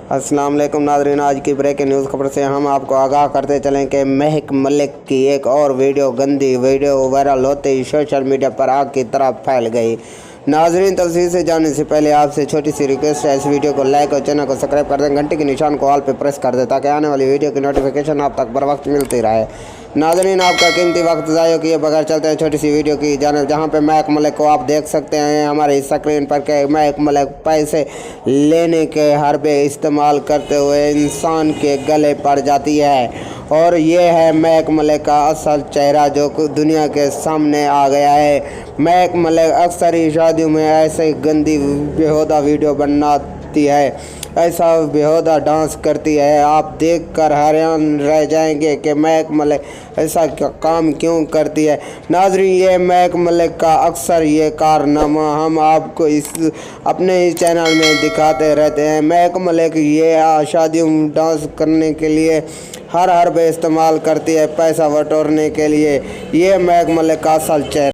अस्सलाम वालेकुम नाज़रीन, आज की ब्रेकिंग न्यूज़ खबर से हम आपको आगाह करते चलें कि महक मलिक की एक और गंदी वीडियो वायरल होते ही सोशल मीडिया पर आग की तरह फैल गई। नाज़रीन, तफसील से जानने से पहले आपसे छोटी सी रिक्वेस्ट है, इस वीडियो को लाइक और चैनल को सब्सक्राइब कर दें, घंटे के निशान को ऑल पे प्रेस कर दें ताकि आने वाली वीडियो की नोटिफिकेशन आप तक बर वक्त मिलती रहे। नाज़रीन, आपका कीमती वक्त ज़ाया किए बगैर चलते हैं छोटी सी वीडियो की जानिब, जहां पे महक मलिक को आप देख सकते हैं हमारी स्क्रीन पर कि महक मलिक पैसे लेने के हरबे इस्तेमाल करते हुए इंसान के गले पड़ जाती है। और ये है महक मलिक का असल चेहरा जो दुनिया के सामने आ गया है। महक मलिक अक्सर ही शादियों में ऐसे गंदी बेहुदा वीडियो बनाती है, ऐसा बेहुदा डांस करती है, आप देखकर हैरान रह जाएंगे कि महक मलिक ऐसा काम क्यों करती है। नाज़रीन, ये महक मलिक का अक्सर ये कारनामा हम आपको इस अपने ही चैनल में दिखाते रहते हैं। महक मलिक ये शादियों में डांस करने के लिए हर पे इस्तेमाल करती है, पैसा बटोरने के लिए। ये महक मलिक का असल चेहरा